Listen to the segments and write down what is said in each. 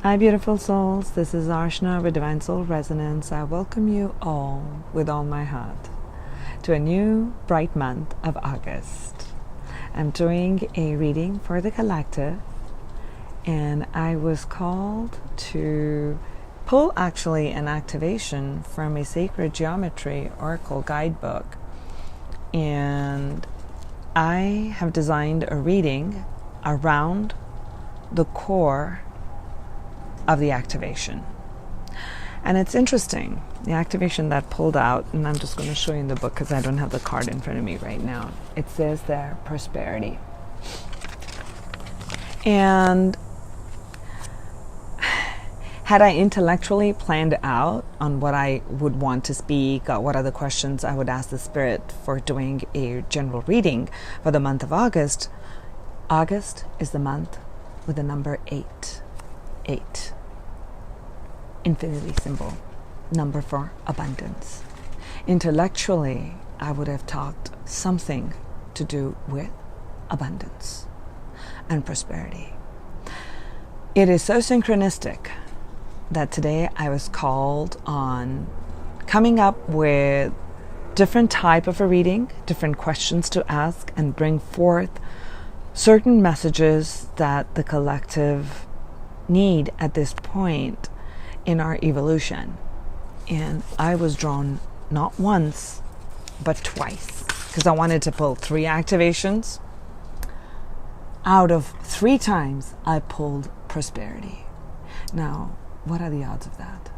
Hi beautiful souls, this is Archana with Divine Soul Resonance. I welcome you all with all my heart to a new bright month of August. I'm doing a reading for the collective, and I was called to pull actually an activation from a sacred geometry oracle guidebook, and I have designed a reading around the core of the activation. And it's interesting, the activation that pulled out, and I'm just going to show you in the book because I don't have the card in front of me right now. It says there, prosperity. And had I intellectually planned out on what I would want to speak, or what are the questions I would ask the Spirit for doing a general reading for the month of August, August is the month with the number 8. 8. Infinity symbol, number for abundance. Intellectually, I would have talked something to do with abundance and prosperity. It is so synchronistic that today I was called on coming up with different type of a reading, different questions to ask, and bring forth certain messages that the collective need at this point in our evolution. And I was drawn not once but twice, because I wanted to pull 3 activations. Out of 3 times I pulled prosperity. Now, what are the odds of that?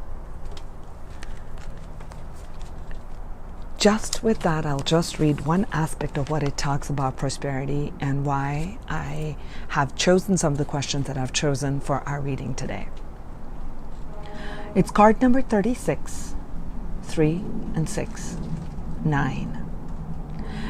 Just with that, I'll just read one aspect of what it talks about prosperity and why I have chosen some of the questions that I've chosen for our reading today. It's card number 36, 3 and 6, 9.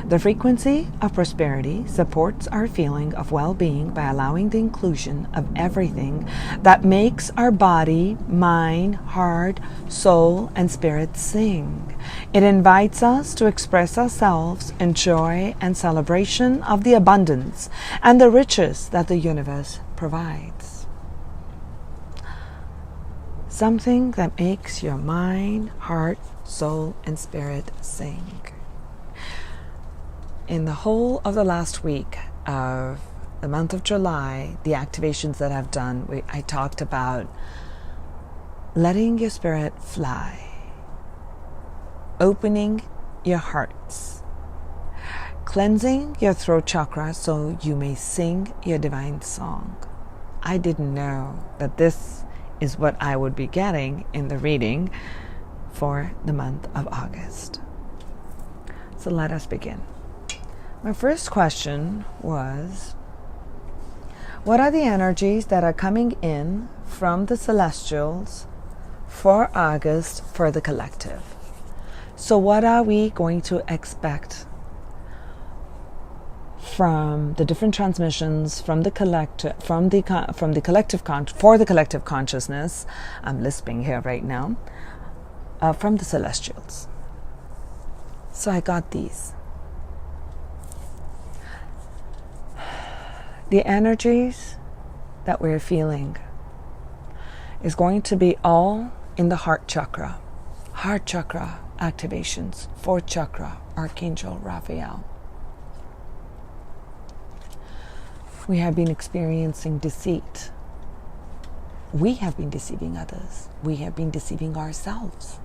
The frequency of prosperity supports our feeling of well-being by allowing the inclusion of everything that makes our body, mind, heart, soul, and spirit sing. It invites us to express ourselves in joy and celebration of the abundance and the riches that the universe provides. Something that makes your mind, heart, soul, and spirit sing. In the whole of the last week of the month of July, the activations that I've done, I talked about letting your spirit fly, opening your hearts, cleansing your throat chakra so you may sing your divine song. I didn't know that this is what I would be getting in the reading for the month of August. So let us begin. My first question was, what are the energies that are coming in from the celestials for August for the collective? So what are we going to expect from the different transmissions from the collective, for the collective consciousness? I'm lisping here right now. From the celestials. So I got these. The energies that we're feeling is going to be all in the heart chakra. Heart chakra activations, 4th chakra, Archangel Raphael. We have been experiencing deceit. We have been deceiving others. We have been deceiving ourselves.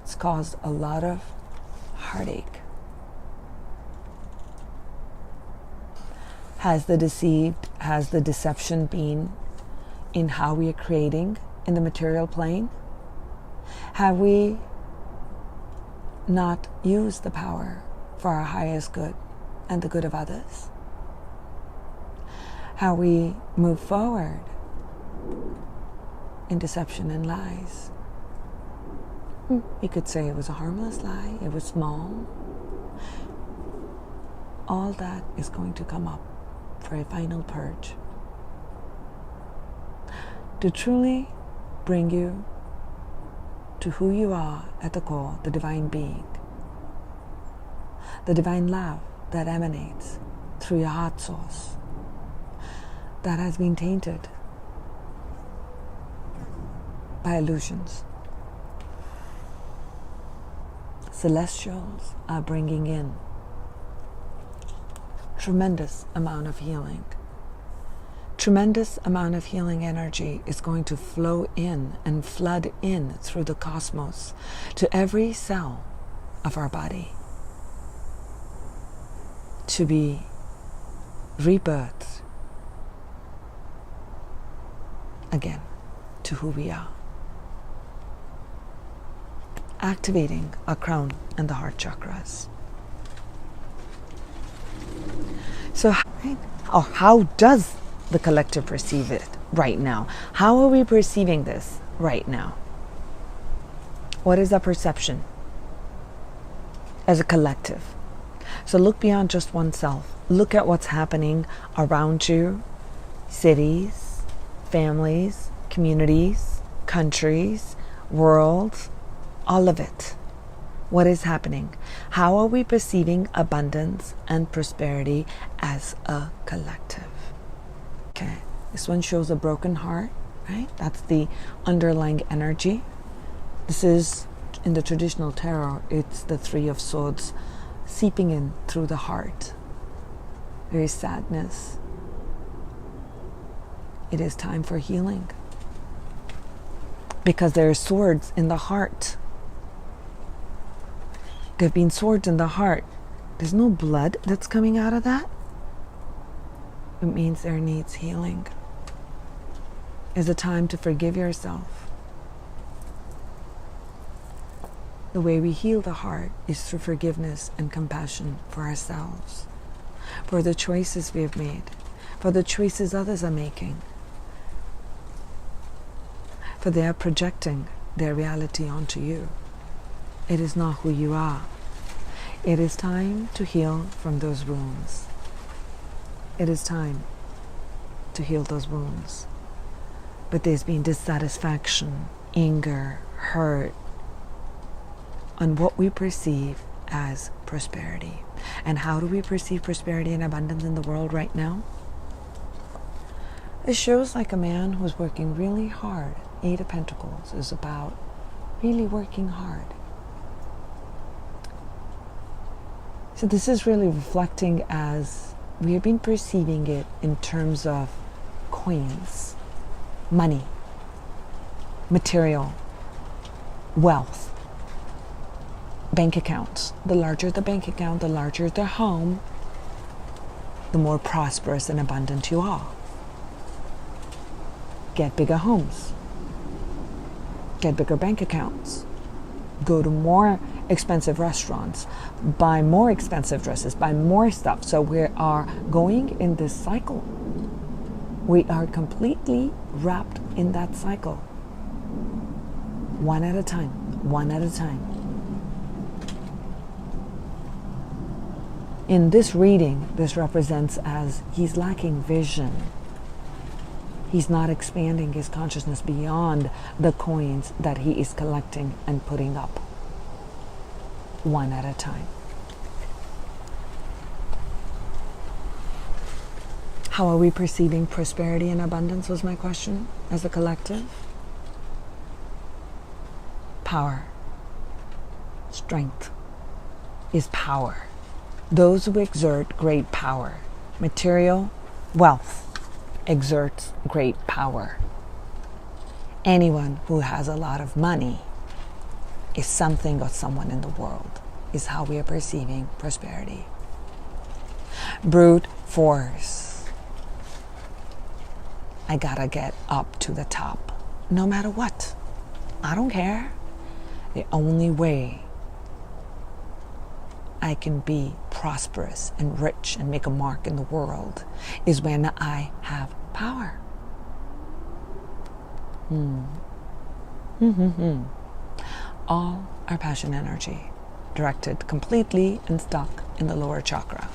It's caused a lot of heartache. Has the deception been in how we are creating in the material plane? Have we not used the power for our highest good and the good of others? How we move forward in deception and lies? We could say it was a harmless lie, it was small. All that is going to come up for a final purge, to truly bring you to who you are at the core, the divine being, the divine love that emanates through your heart source, that has been tainted by illusions. Celestials are bringing in tremendous amount of healing. Tremendous amount of healing energy is going to flow in and flood in through the cosmos to every cell of our body to be rebirthed again to who we are. Activating our crown and the heart chakras. So, how does the collective perceive it right now? How are we perceiving this right now? What is our perception as a collective? So look beyond just oneself. Look at what's happening around you, cities, families, communities, countries, worlds, all of it. What is happening? How are we perceiving abundance and prosperity as a collective? Okay, this one shows a broken heart, right? That's the underlying energy. This is, in the traditional tarot, it's the Three of Swords seeping in through the heart. There is sadness. It is time for healing. Because there are swords in the heart. There have been swords in the heart. There's no blood that's coming out of that. It means there needs healing. It's a time to forgive yourself. The way we heal the heart is through forgiveness and compassion for ourselves, for the choices we have made, for the choices others are making, for they are projecting their reality onto you. It is not who you are. It is time to heal from those wounds. It is time to heal those wounds. But there's been dissatisfaction, anger, hurt on what we perceive as prosperity. And how do we perceive prosperity and abundance in the world right now? It shows like a man who's working really hard. Eight of Pentacles is about really working hard. So this is really reflecting as we have been perceiving it in terms of coins, money, material, wealth, bank accounts. The larger the bank account, the larger the home, the more prosperous and abundant you are. Get bigger homes. Get bigger bank accounts. Go to more expensive restaurants, buy more expensive dresses, buy more stuff. So we are going in this cycle. We are completely wrapped in that cycle. One at a time, one at a time. In this reading, this represents as he's lacking vision. He's not expanding his consciousness beyond the coins that he is collecting and putting up. One at a time. How are we perceiving prosperity and abundance was my question as a collective. Power. Strength is power. Those who exert great power, material, wealth, exerts great power. Anyone who has a lot of money is something or someone in the world, is how we are perceiving prosperity. Brute force. I gotta get up to the top, no matter what. I don't care. The only way I can be prosperous and rich and make a mark in the world is when I have power. All our passion energy directed completely and stuck in the lower chakra.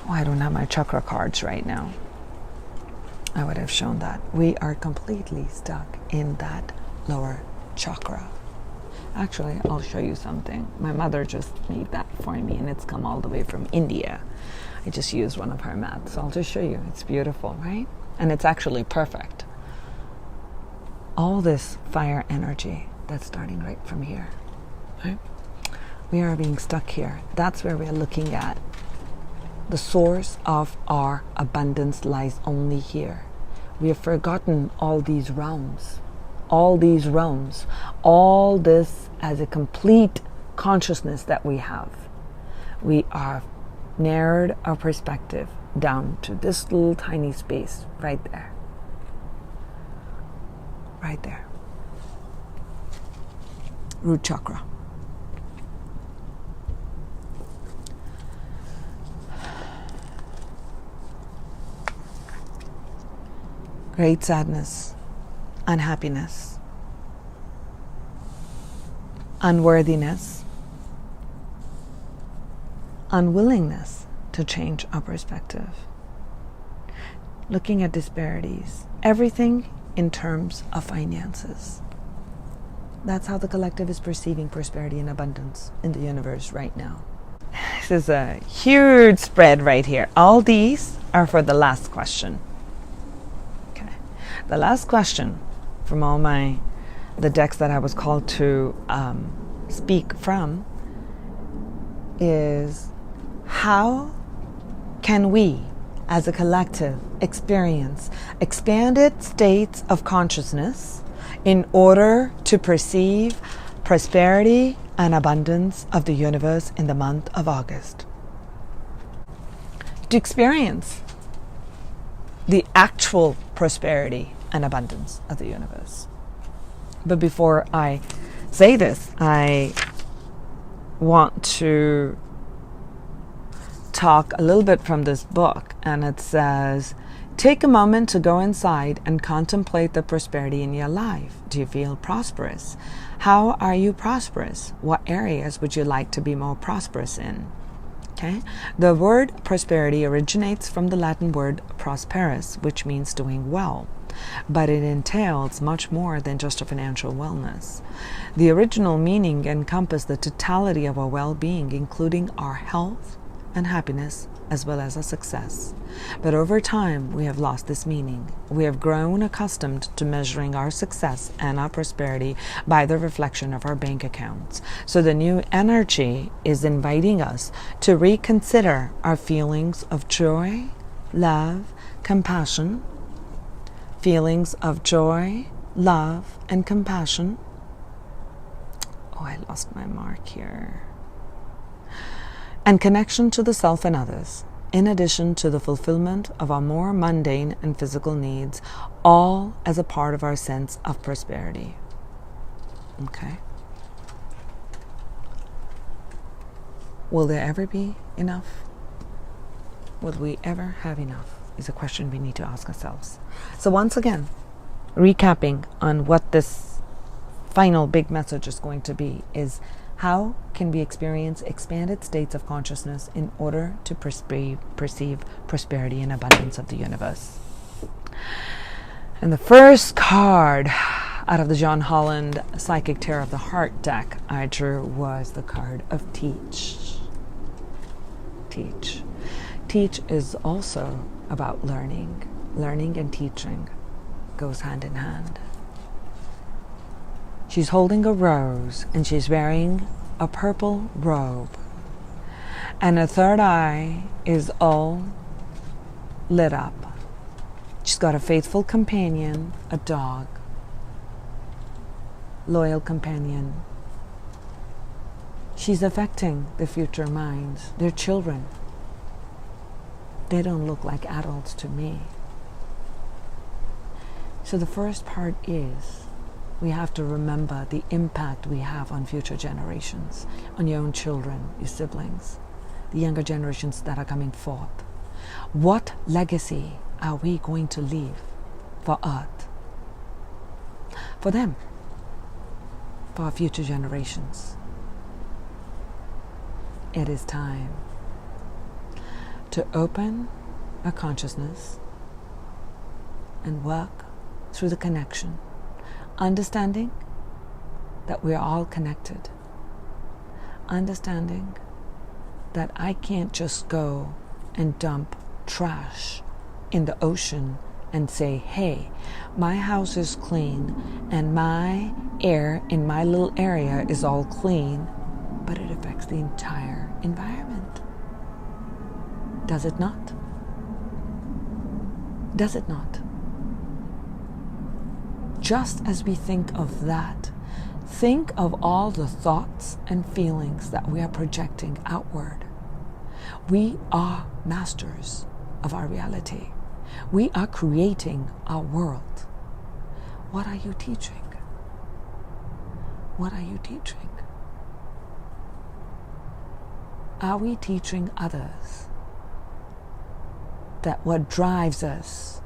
Oh, I don't have my chakra cards right now. I would have shown that. We are completely stuck in that lower chakra. Actually, I'll show you something. My mother just made that for me, and it's come all the way from India. I just used one of her mats, so I'll just show you. It's beautiful, right? and it's actually perfect. All this fire energy that's starting right from here, right? We are being stuck here. That's where we're looking at. The source of our abundance lies only here. We have forgotten all these realms, all this as a complete consciousness that we have. We are narrowed our perspective down to this little tiny space right there. Right there. Root chakra. Great sadness, unhappiness, unworthiness, unwillingness to change our perspective. Looking at disparities, everything in terms of finances. That's how the collective is perceiving prosperity and abundance in the universe right now. This is a huge spread right here. All these are for the last question. Okay. The last question from all the decks that I was called to speak from is, how can we as a collective experience expanded states of consciousness in order to perceive prosperity and abundance of the universe in the month of August? To experience the actual prosperity and abundance of the universe. But before I say this, I want to talk a little bit from this book, and it says, take a moment to go inside and contemplate the prosperity in your life. Do you feel prosperous? How are you prosperous? What areas would you like to be more prosperous in? Okay. The word prosperity originates from the Latin word prosperus, which means doing well, but it entails much more than just a financial wellness. The original meaning encompassed the totality of our well-being, including our health and happiness, as well as our success. But over time, we have lost this meaning. We have grown accustomed to measuring our success and our prosperity by the reflection of our bank accounts. So the new energy is inviting us to reconsider our feelings of joy, love, compassion. Feelings of joy, love, and compassion. Oh, I lost my mark here. And connection to the self and others, in addition to the fulfillment of our more mundane and physical needs, all as a part of our sense of prosperity. Okay? Will there ever be enough? Will we ever have enough? Is a question we need to ask ourselves. So once again, recapping on what this final big message is going to be is, how can we experience expanded states of consciousness in order to perceive prosperity and abundance of the universe? And the first card out of the John Holland Psychic Tarot of the Heart deck I drew was the card of Teach. Teach. Teach is also about learning. Learning and teaching goes hand in hand. She's holding a rose and she's wearing a purple robe. And her third eye is all lit up. She's got a faithful companion, a dog. Loyal companion. She's affecting the future minds. They're children. They don't look like adults to me. So the first part is, we have to remember the impact we have on future generations, on your own children, your siblings, the younger generations that are coming forth. What legacy are we going to leave for Earth? For them, for our future generations. It is time to open our consciousness and work through the connection, understanding that we are all connected, understanding that I can't just go and dump trash in the ocean and say, hey, my house is clean and my air in my little area is all clean, but it affects the entire environment. Does it not? Does it not? Just as we think of that, think of all the thoughts and feelings that we are projecting outward. We are masters of our reality. We are creating our world. What are you teaching? What are you teaching? Are we teaching others that what drives us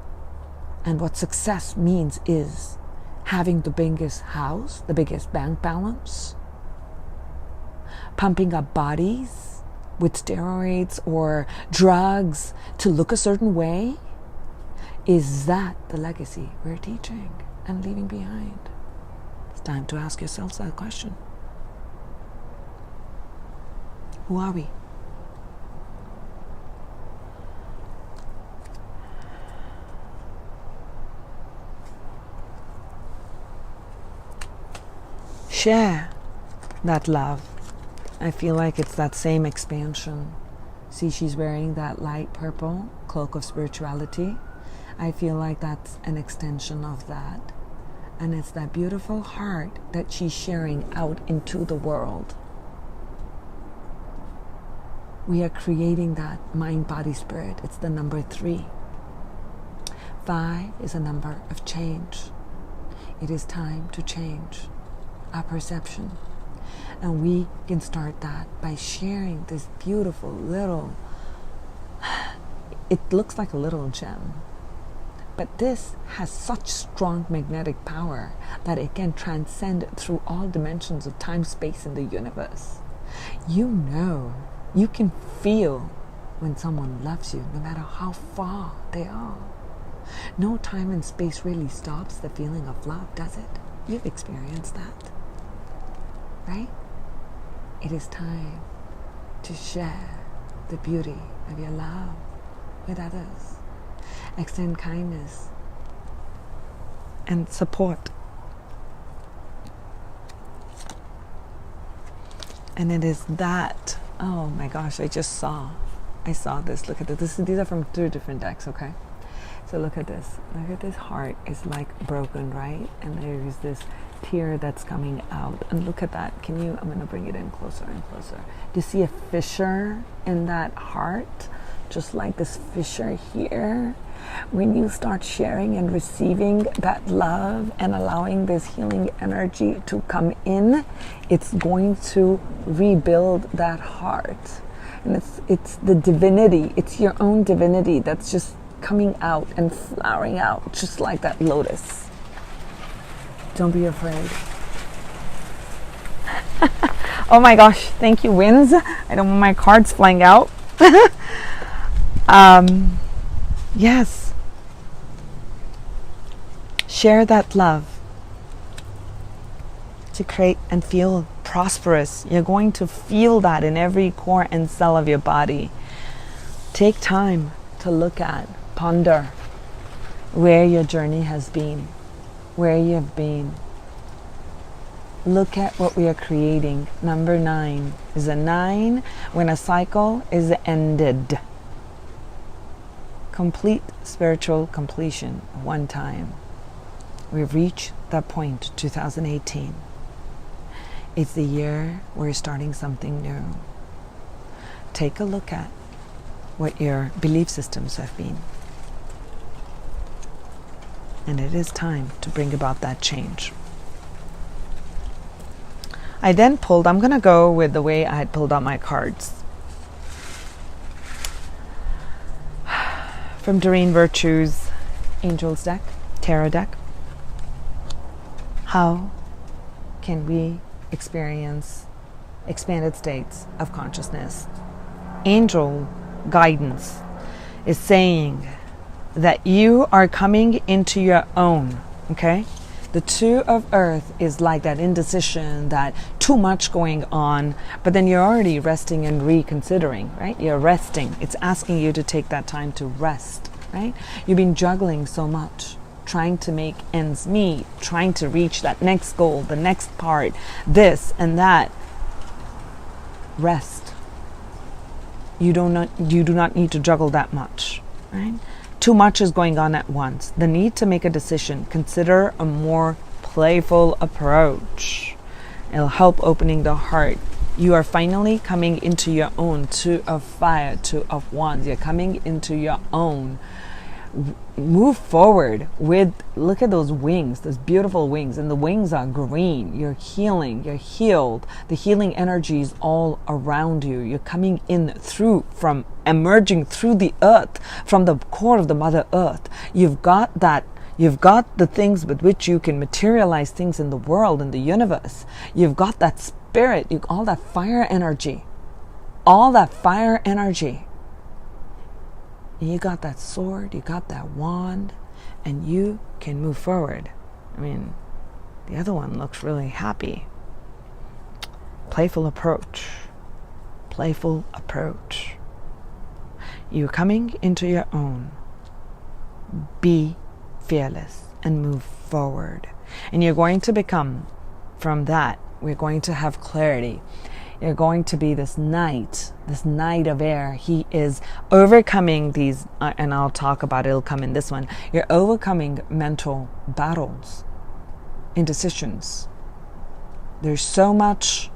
and what success means is having the biggest house, the biggest bank balance, pumping our bodies with steroids or drugs to look a certain way? Is that the legacy we're teaching and leaving behind? It's time to ask yourselves that question. Who are we? Share that love. I feel like it's that same expansion. See, she's wearing that light purple cloak of spirituality. I feel like that's an extension of that. And it's that beautiful heart that she's sharing out into the world. We are creating that mind, body, spirit. It's the number 3. 5 is a number of change. It is time to change our perception. And we can start that by sharing this beautiful little, it looks like a little gem. But this has such strong magnetic power that it can transcend through all dimensions of time, space, in the universe. You know, you can feel when someone loves you, no matter how far they are. No time and space really stops the feeling of love, does it? You've experienced that, right? It is time to share the beauty of your love with others. Extend kindness and support. And it is that, oh my gosh, I saw this. Look at this. These are from 2 different decks, okay? So look at this. Look at this heart is like broken, right? And there's this tear that's coming out. And look at that. I'm going to bring it in closer and closer. Do you see a fissure in that heart? Just like this fissure here. When you start sharing and receiving that love and allowing this healing energy to come in, it's going to rebuild that heart. And it's the divinity. It's your own divinity that's just coming out and flowering out, just like that lotus. Don't be afraid. Oh my gosh, thank you, winds. I don't want my cards flying out. Yes. Share that love to create and feel prosperous. You're going to feel that in every core and cell of your body. Take time to look at, ponder where your journey has been, where you have been. Look at what we are creating. Number 9 is a 9 when a cycle is ended. Complete spiritual completion one time. We've reached that point, 2018. It's the year we're starting something new. Take a look at what your belief systems have been. And it is time to bring about that change. I then pulled, I'm going to go with the way I had pulled out my cards. From Doreen Virtue's Angels deck, Tarot deck. How can we experience expanded states of consciousness? Angel guidance is saying that you are coming into your own, okay? The 2 of Earth is like that indecision, that too much going on, but then you're already resting and reconsidering, right? You're resting. It's asking you to take that time to rest right? You've been juggling so much, trying to make ends meet, trying to reach that next goal, the next part, this and that. Rest. You do not need to juggle that much, right? Too much is going on at once. The need to make a decision. Consider a more playful approach. It'll help opening the heart. You are finally coming into your own. Two of fire, two of wands. You're coming into your own. Move forward with, look at those wings, those beautiful wings, and the wings are green. You're healing, you're healed. The healing energy is all around you. You're coming in through, from emerging through the earth, from the core of the Mother Earth. You've got the things with which you can materialize things in the world, in the universe. You've got that spirit, all that fire energy. All that fire energy. You got that sword, you got that wand, and you can move forward. I mean, the other one looks really happy. Playful approach. Playful approach. You're coming into your own. Be fearless and move forward. And you're going to become, from that, we're going to have clarity. You're going to be this knight of air. He is overcoming these, and I'll talk about it, it'll come in this one. You're overcoming mental battles, indecisions. There's so much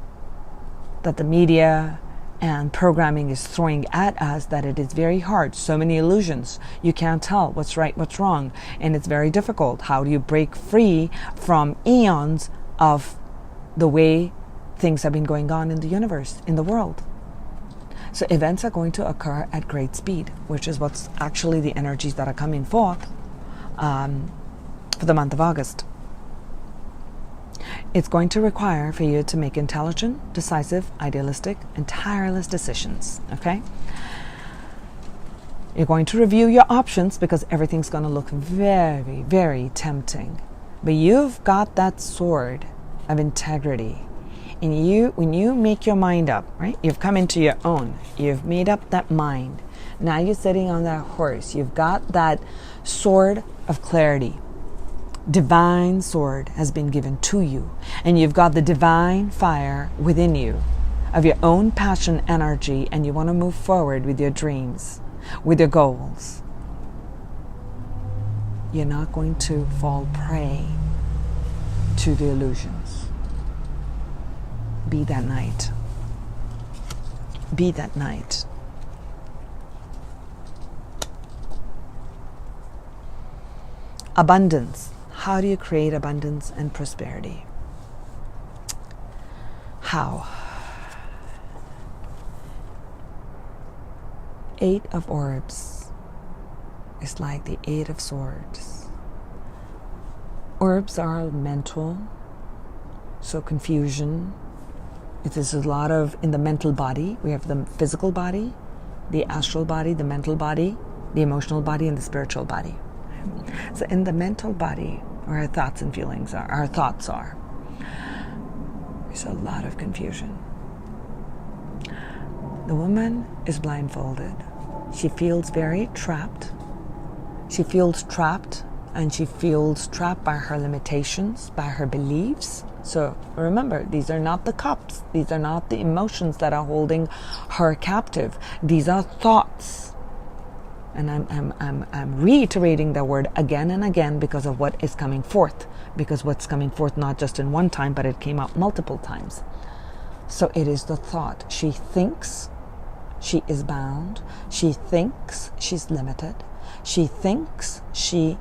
that the media and programming is throwing at us that it is very hard. So many illusions. You can't tell what's right, what's wrong. And it's very difficult. How do you break free from eons of the way things have been going on in the universe, in the world? So events are going to occur at great speed, which is what's actually the energies that are coming forth for the month of August. It's going to require for you to make intelligent, decisive, idealistic, and tireless decisions, okay? You're going to review your options because everything's going to look very, very tempting. But you've got that sword of integrity. And when you make your mind up, right? You've come into your own. You've made up that mind. Now you're sitting on that horse. You've got that sword of clarity. Divine sword has been given to you. And you've got the divine fire within you of your own passion energy. And you want to move forward with your dreams, with your goals. You're not going to fall prey to the illusions. Be that knight. Be that knight. Abundance. How do you create abundance and prosperity? How? 8 of orbs is like the 8 of swords. Orbs are mental, so confusion. It is a lot of, in the mental body, we have the physical body, the astral body, the mental body, the emotional body, and the spiritual body. So in the mental body, where our thoughts and feelings are, our thoughts are, there's a lot of confusion. The woman is blindfolded. She feels very trapped. She feels trapped, and she feels trapped by her limitations, by her beliefs. So remember, these are not the cups. These are not the emotions that are holding her captive. These are thoughts. And I'm reiterating the word again and again because of what is coming forth. Because what's coming forth not just in one time, but it came out multiple times. So it is the thought. She thinks she is bound. She thinks she's limited. She thinks she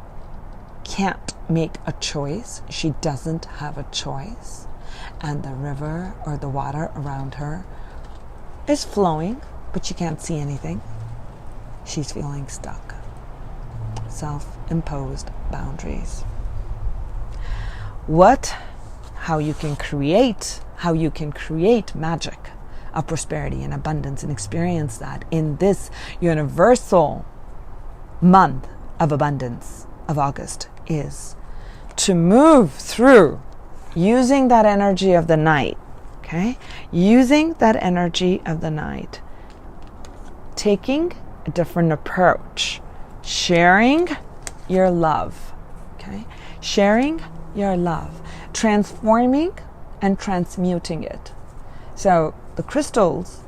can't make a choice. She doesn't have a choice. And the river or the water around her is flowing, but she can't see anything. She's feeling stuck. Self-imposed boundaries. How you can create magic of prosperity and abundance and experience that in this universal month of abundance of August is to move through using that energy of the night, okay? Using that energy of the night, taking a different approach sharing your love. Okay? Sharing your love. Transforming and transmuting it. So the crystals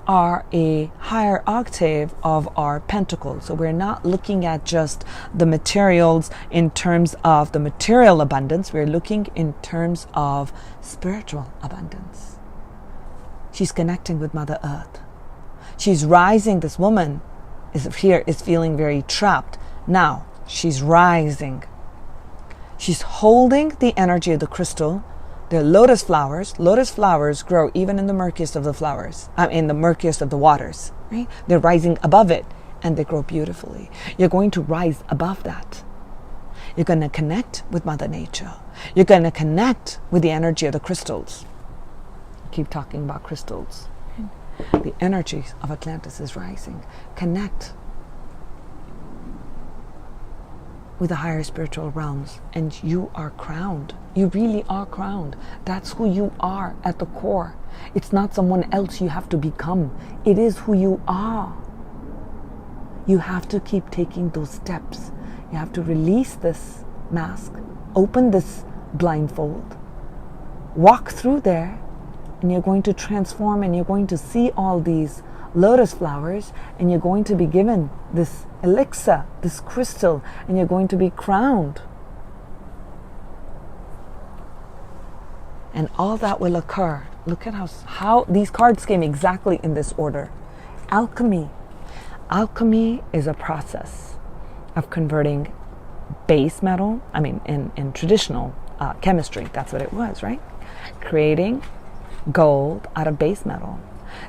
are a higher octave of our pentacles. So we're not looking at just the materials in terms of the material abundance. We're looking in terms of spiritual abundance. She's connecting with Mother Earth. She's rising. This woman is feeling very trapped. Now she's rising. She's holding the energy of the crystal. They're lotus flowers. Lotus flowers grow even in the murkiest of the flowers, in the murkiest of the waters, right? They're rising above it and they grow beautifully. You're going to rise above that. You're going to connect with Mother Nature. You're going to connect with the energy of the crystals. Keep talking about crystals. The energy of Atlantis is rising. Connect with the higher spiritual realms, and you are crowned. You really are crowned. That's who you are at the core. It's not someone else you have to become. It is who you are. You have to keep taking those steps. You have to release this mask, open this blindfold, walk through there, and you're going to transform, and you're going to see all these lotus flowers, and you're going to be given this elixir, this crystal, and you're going to be crowned. And all that will occur. Look at how these cards came exactly in this order. Alchemy. Alchemy is a process of converting base metal, in traditional chemistry, that's what it was, right? Creating gold out of base metal.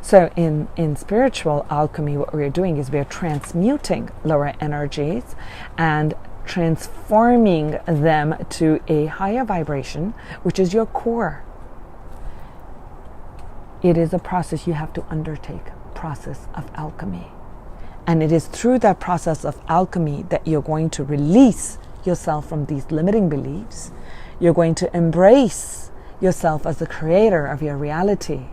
So in spiritual alchemy, what we're doing is we're transmuting lower energies and transforming them to a higher vibration, which is your core. It is a process you have to undertake, process of alchemy. And it is through that process of alchemy that you're going to release yourself from these limiting beliefs. You're going to embrace yourself as the creator of your reality.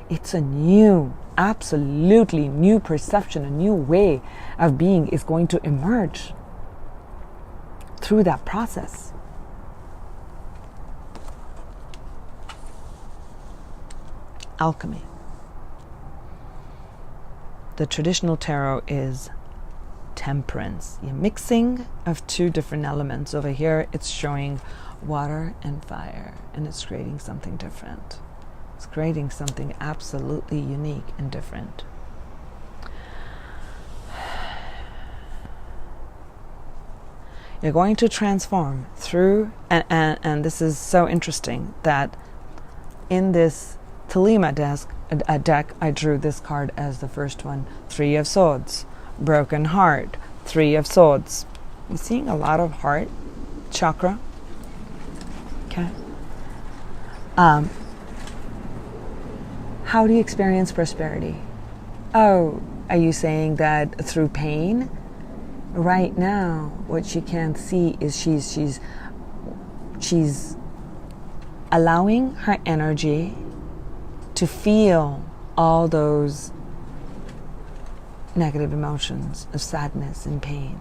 It's a new, absolutely new perception, a new way of being is going to emerge through that process. Alchemy. The traditional tarot is temperance. You're mixing of two different elements. Over here, it's showing water and fire, and it's creating something different. It's creating something absolutely unique and different. You're going to transform through, and this is so interesting that in this Thelema deck, I drew this card as the first one. 3 of Swords, broken heart, 3 of Swords. You're seeing a lot of heart chakra. Okay. How do you experience prosperity? Oh, are you saying that through pain? Right now, what she can't see is she's allowing her energy to feel all those negative emotions of sadness and pain.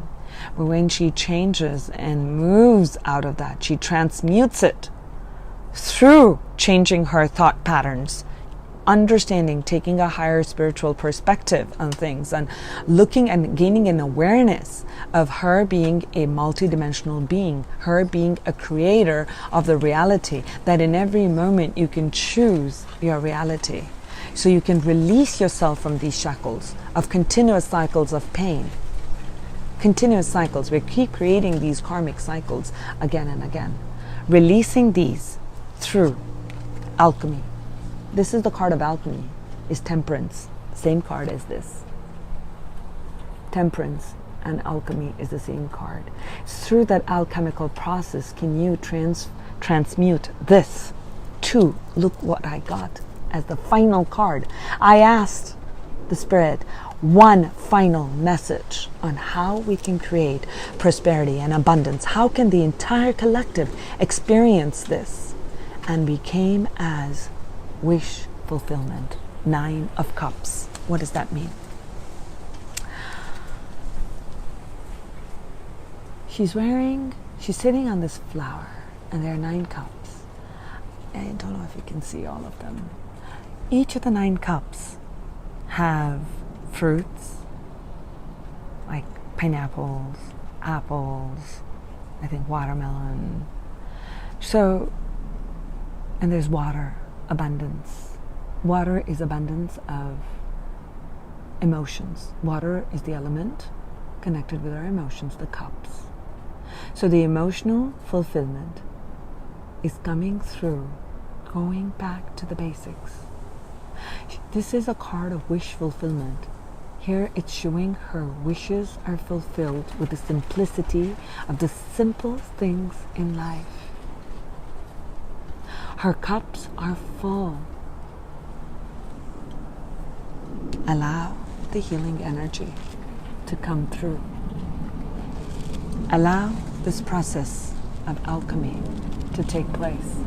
But when she changes and moves out of that, she transmutes it through changing her thought patterns, understanding, taking a higher spiritual perspective on things, and looking and gaining an awareness of her being a multidimensional being, her being a creator of the reality, that in every moment you can choose your reality. So you can release yourself from these shackles of continuous cycles of pain. Continuous cycles. We keep creating these karmic cycles again and again. Releasing these through alchemy. This is the card of alchemy, is temperance. Same card as this. Temperance and alchemy is the same card. Through that alchemical process, can you transmute this to, look what I got as the final card. I asked the Spirit one final message on how we can create prosperity and abundance. How can the entire collective experience this? And we came as wish fulfillment. 9 of Cups. What does that mean? She's sitting on this flower, and there are 9 cups. I don't know if you can see all of them. Each of the 9 cups have fruits, like pineapples, apples, I think watermelon. So, and there's water, abundance. Water is abundance of emotions. Water is the element connected with our emotions, the cups. So the emotional fulfillment is coming through, going back to the basics. This is a card of wish fulfillment. Here it's showing her wishes are fulfilled with the simplicity of the simple things in life. Her cups are full. Allow the healing energy to come through. Allow this process of alchemy to take place.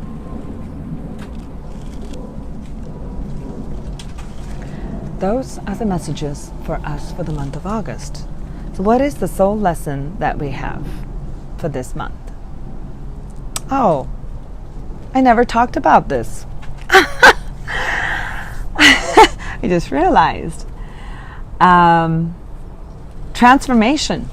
Those are the messages for us for the month of August. So what is the soul lesson that we have for this month? Oh, I never talked about this. I just realized. Transformation.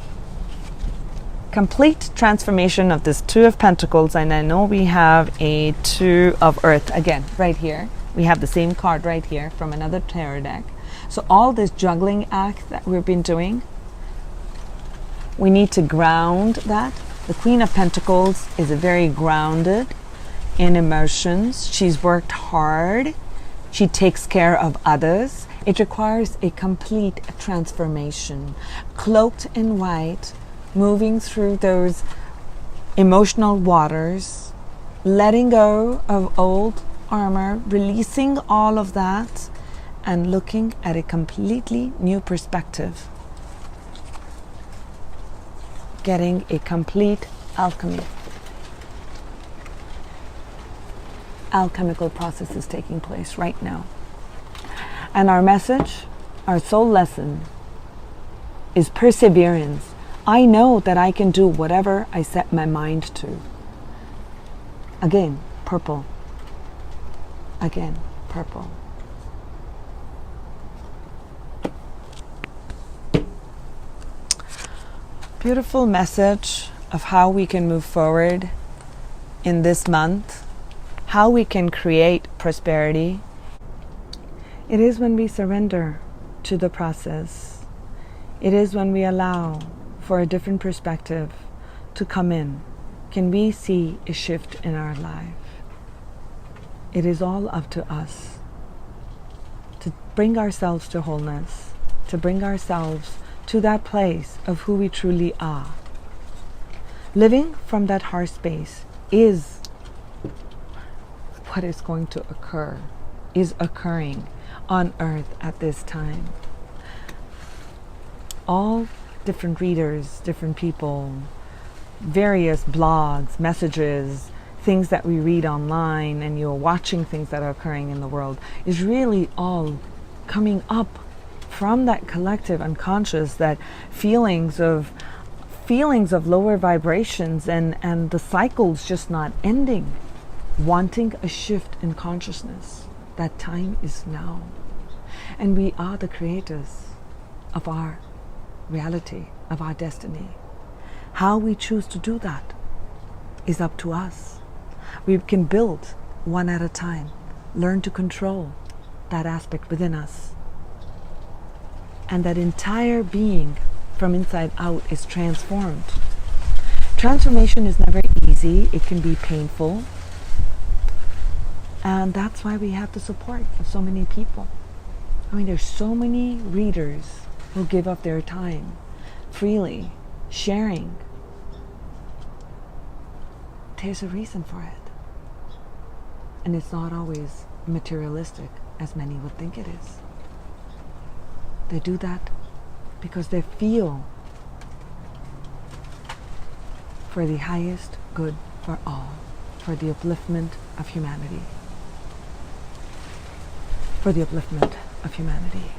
Complete transformation of this 2 of Pentacles. And I know we have a 2 of Earth. Again, right here. We have the same card right here from another tarot deck. So all this juggling act that we've been doing, we need to ground that. The Queen of Pentacles is very grounded in emotions. She's worked hard. She takes care of others. It requires a complete transformation. Cloaked in white, moving through those emotional waters, letting go of old armor, releasing all of that, and looking at a completely new perspective. Getting a complete alchemy. Alchemical process is taking place right now. And our message, our soul lesson, is perseverance. I know that I can do whatever I set my mind to. Again, purple. Again, purple. Beautiful message of how we can move forward in this month, how we can create prosperity. It is when we surrender to the process. It is when we allow for a different perspective to come in. Can we see a shift in our life? It is all up to us to bring ourselves to wholeness, to bring ourselves to that place of who we truly are. Living from that heart space is what is going to occur, is occurring on earth at this time. All different readers, different people, various blogs, messages, things that we read online, and you're watching things that are occurring in the world, is really all coming up from that collective unconscious, that feelings of lower vibrations, and the cycle's just not ending, wanting a shift in consciousness. That time is now. And we are the creators of our reality, of our destiny. How we choose to do that is up to us. We can build one at a time, learn to control that aspect within us. And that entire being from inside out is transformed. Transformation is never easy. It can be painful. And that's why we have the support of so many people. I mean, there's so many readers who give up their time freely, sharing. There's a reason for it. And it's not always materialistic as many would think it is. They do that because they feel for the highest good for all, for the upliftment of humanity. For the upliftment of humanity.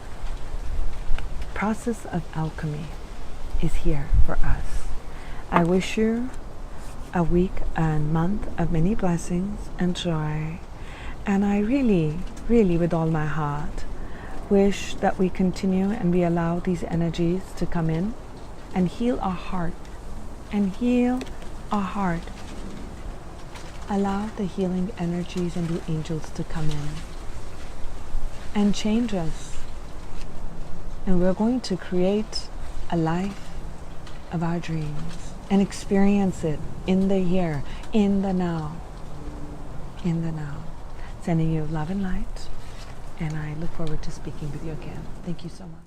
Process of alchemy is here for us. I wish you a week and month of many blessings and joy. And I really, really, with all my heart, wish that we continue and we allow these energies to come in and heal our heart. And heal our heart. Allow the healing energies and the angels to come in and change us. And we're going to create a life of our dreams and experience it in the here, in the now, in the now. Sending you love and light, and I look forward to speaking with you again. Thank you so much.